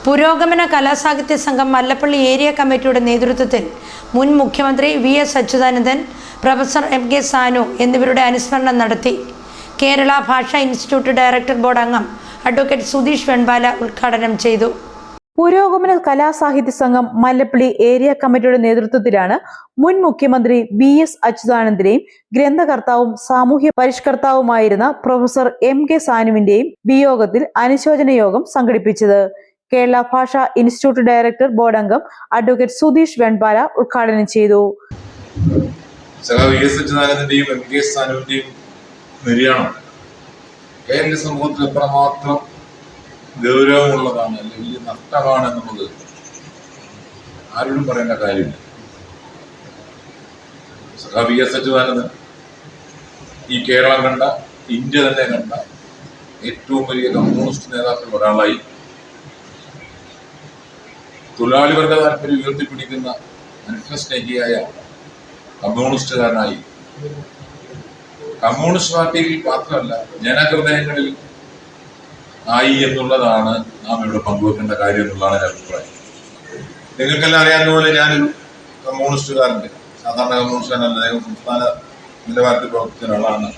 പുരോഗമന കലാസാഹിത്യ സംഘം മല്ലപ്പള്ളി ഏരിയ കമ്മിറ്റിയുടെ നേതൃത്വത്തിൽ മുൻ മുഖ്യമന്ത്രി VS. Achuthanandan, professor MK. Sanu എന്നിവരുടെ അനുസ്മരണം നടത്തി. കേരള ഭാഷാ ഇൻസ്റ്റിറ്റ്യൂട്ട് ഡയറക്ടർ ബോർഡ് അംഗം അഡ്വക്കേറ്റ് സുധീഷ് വെൺപാല ഉദ്ഘാടനം ചെയ്തു. പുരോഗമന കലാസാഹിത്യ സംഘം മല്ലപ്പള്ളി ഏരിയ കമ്മിറ്റിയുടെ നേതൃത്വത്തിലാണ് മുൻ മുഖ്യമന്ത്രി വി.എസ്. അച്യുതാനന്ദന്റെയും ഗ്രന്ഥകർത്താവും സാമൂഹ്യ പരിഷ്കർത്താവുമായിരുന്ന പ്രൊഫസർ എം.കെ. സാനുവിന്റെയും വിയോഗത്തിൽ അനുശോചന യോഗം സംഘടിപ്പിച്ചത്. കേരള ഭാഷാ ഇൻസ്റ്റിറ്റ്യൂട്ട് ഡയറക്ടർ ബോർഡ് അംഗം അഡ്വക്കേറ്റ് സുധീഷ് വെൺപാല ഉദ്ഘാടനം ചെയ്തു. അച്യുതാനന്ദന്റെയും എം.കെ. സാനുവിന്റെയും നിര്യാണം കേരള സമൂഹത്തിൽ എത്രമാത്രം ഗൗരവമുള്ളതാണ്, അല്ലെങ്കിൽ നഷ്ടമാണ് എന്നുള്ളത് ആരോടും പറയേണ്ട കാര്യമില്ല. വി.എസ്. അച്യുതാനന്ദൻ ഈ കേരളം കണ്ട, ഇന്ത്യ തന്നെ കണ്ട ഏറ്റവും വലിയ കമ്മ്യൂണിസ്റ്റ് നേതാക്കളിൽ ഒരാളായി, തൊഴിലാളി വർഗ താല്പര്യം ഉയർത്തിപ്പിടിക്കുന്ന മനുഷ്യസ്നേഹിയായ കമ്മ്യൂണിസ്റ്റുകാരനായി, കമ്മ്യൂണിസ്റ്റ് പാർട്ടിയിൽ മാത്രമല്ല ജനഹൃദയങ്ങളിൽ ആയി എന്നുള്ളതാണ് നാം ഇവിടെ പങ്കുവെക്കേണ്ട കാര്യം എന്നുള്ളതാണ് എൻ്റെ അഭിപ്രായം. നിങ്ങൾക്കെല്ലാം അറിയാവുന്ന പോലെ ഞാനൊരു കമ്മ്യൂണിസ്റ്റുകാരൻ്റെ, സാധാരണ കമ്മ്യൂണിസ്റ്റുകാരനല്ല, അദ്ദേഹം സംസ്ഥാന നിലവാരത്തിൽ പ്രവർത്തിച്ച ആളാണ്,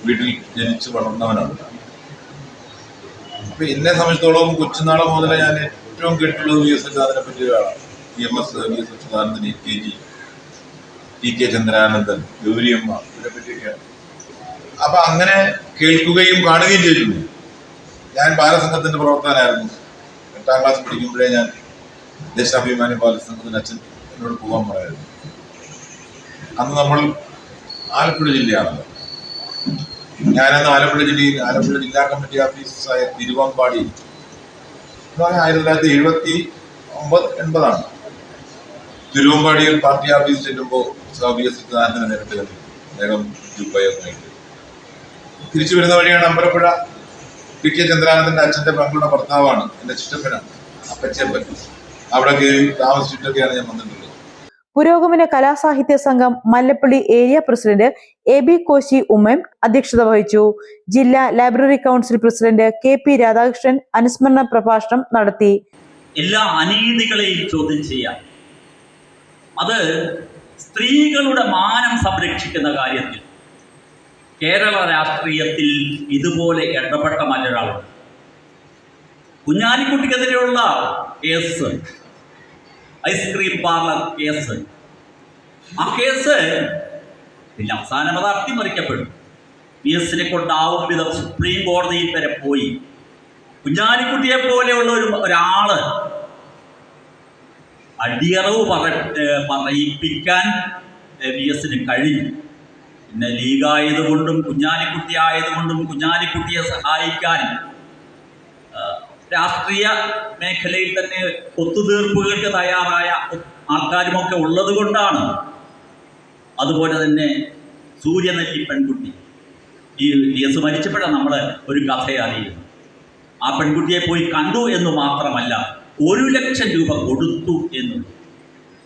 വീട്ടിൽ ജനിച്ച് വളർന്നവനാണ്. അപ്പൊ എന്നെ സംബന്ധിച്ചിടത്തോളം കൊച്ചുനാളെ മുതലേ ഞാൻ ഏറ്റവും കേട്ടിട്ടുള്ളത് വി.എസ്. അച്യുതാനന്ദനെ പറ്റിയ ഒരാളാണ്. വി.എസ്. അച്യുതാനന്ദൻ, ടി.കെ. ചന്ദ്രാനന്ദൻ, ഗൗരിയമ്മ, ഇവരെ പറ്റിയൊക്കെയാണ്. അപ്പൊ അങ്ങനെ കേൾക്കുകയും കാണുകയും ചെയ്തിട്ടുണ്ട്. ഞാൻ ബാലസംഘത്തിന്റെ പ്രവർത്തകനായിരുന്നു. 8ാം ക്ലാസ് പഠിക്കുമ്പോഴേ ഞാൻ ദേശാഭിമാനി ബാലസംഘത്തിന് അച്ഛൻ എന്നോട് പോകാൻ പറയായിരുന്നു. അന്ന് നമ്മൾ ആലപ്പുഴ ജില്ലയാണല്ലോ. ഞാനന്ന് ആലപ്പുഴ ജില്ലാ കമ്മിറ്റി ഓഫീസായ തിരുവമ്പാടി 1979-80 തിരുവമ്പാടിയിൽ പാർട്ടി ഓഫീസ് ചെല്ലുമ്പോൾ വി.എസ്. അച്യുതാനന്ദനെ നേരിട്ട് കണ്ടു. അദ്ദേഹം ജുബയൊന്നായിട്ട് തിരിച്ചു വരുന്ന വഴിയാണ് അമ്പലപ്പുഴ ടി.കെ. ചന്ദ്രാനന്ദന്റെ അച്ഛന്റെ പെങ്ങളുടെ ഭർത്താവാണ്, എന്റെ ചിറ്റപ്പനാണ്, അപ്പച്ചപ്പൻ. അവിടെ കയറി താമസിച്ചിട്ടൊക്കെയാണ് ഞാൻ വന്നിട്ടുള്ളത്. പുരോഗമന കലാസാഹിത്യ സംഘം Mallappally area president AB. Koshy Oommen അധ്യക്ഷത വഹിച്ചു. ജില്ലാ library council president K P. Radhakrishnan അനുസ്മരണ പ്രഭാഷണം നടത്തി. എല്ലാ അനീതികളെയും ചോദ്യം ചെയ്യാം, അത് സ്ത്രീകളുടെ മാനം സംരക്ഷിക്കുന്ന കാര്യത്തിൽ കേരള രാഷ്ട്രീയത്തിൽ ഇതുപോലെ ഇടപെട്ട മറ്റൊരാളുണ്ട്. കുഞ്ഞാലിക്കുട്ടിക്കെതിരെയുള്ള കേസ്, ഐസ്ക്രീം പാർലർ കേസ്, ആ കേസ് പിന്നെ അവസാനം അത് അട്ടിമറിക്കപ്പെടും. വി.എസിനെ കൊണ്ടാവും വിധം സുപ്രീം കോടതിയിൽ വരെ പോയി. കുഞ്ഞാലിക്കുട്ടിയെ പോലെയുള്ള ഒരാള് അടിയറവ് പറയിപ്പിക്കാൻ വി.എസിന് കഴിഞ്ഞു. പിന്നെ ലീഗായതുകൊണ്ടും കുഞ്ഞാലിക്കുട്ടി ആയതുകൊണ്ടും കുഞ്ഞാലിക്കുട്ടിയെ സഹായിക്കാൻ രാഷ്ട്രീയ മേഖലയിൽ തന്നെ ഒത്തുതീർപ്പുകൾക്ക് തയ്യാറായ ആൾക്കാരുമൊക്കെ ഉള്ളത് കൊണ്ടാണ്. അതുപോലെ തന്നെ സൂര്യനെല്ലി പെൺകുട്ടി, ഈ വി.എസ്. മരിച്ചപ്പോഴാണ് നമ്മൾ ഒരു കഥ അറിയുന്നത്. ആ പെൺകുട്ടിയെ പോയി കണ്ടു എന്ന് മാത്രമല്ല, 1 ലക്ഷം രൂപ കൊടുത്തു എന്നുള്ളത്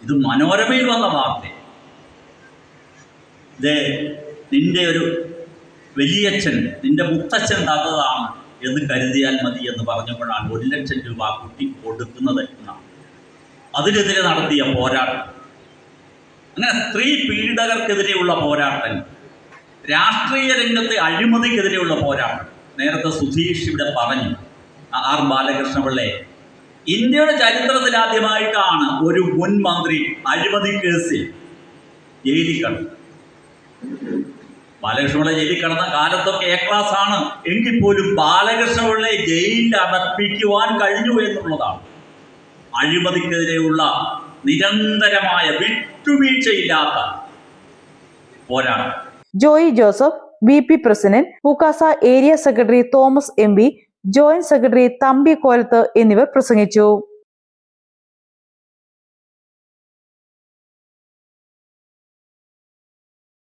ഇത് മനോരമയിൽ വന്ന വാർത്ത. നിന്റെ ഒരു വലിയച്ഛൻ, നിന്റെ മുത്തച്ഛൻ തന്നതാണ് എന്ന് കരുതിയാൽ മതി എന്ന് പറഞ്ഞപ്പോഴാണ് 1 ലക്ഷം രൂപ ആ കുട്ടി കൊടുക്കുന്നത് എന്നാണ്. അതിനെതിരെ നടത്തിയ പോരാട്ടം, അങ്ങനെ സ്ത്രീ പീഡകർക്കെതിരെയുള്ള പോരാട്ടം, രാഷ്ട്രീയ രംഗത്തെ അഴിമതിക്കെതിരെയുള്ള പോരാട്ടം. നേരത്തെ സുധീഷ് ഇവിടെ പറഞ്ഞു, ആർ ബാലകൃഷ്ണപിള്ളയെ, ഇന്ത്യയുടെ ചരിത്രത്തിൽ ആദ്യമായിട്ടാണ് ഒരു മുൻ മന്ത്രി അഴിമതി കേസിൽ ജയിലിൽ കടന്നു. ബാലകൃഷ്ണപിള്ള ജയിലിൽ കടന്ന കാലത്തൊക്കെ എ ക്ലാസ് ആണ് എങ്കിൽ പോലും ബാലകൃഷ്ണപിള്ളയെ ജയിലിൽ അടപ്പിക്കുവാൻ കഴിഞ്ഞു എന്നുള്ളതാണ് അഴിമതിക്കെതിരെയുള്ള നിരന്തരമായ വിട്ടുവീഴ്ചയില്ലാത്ത പോരാട്ടം. Joy Joseph, VP. President, Pukasa area secretary Thomas MP., joint secretary Thampi Kolath എന്നിവർ പ്രസംഗിച്ചു.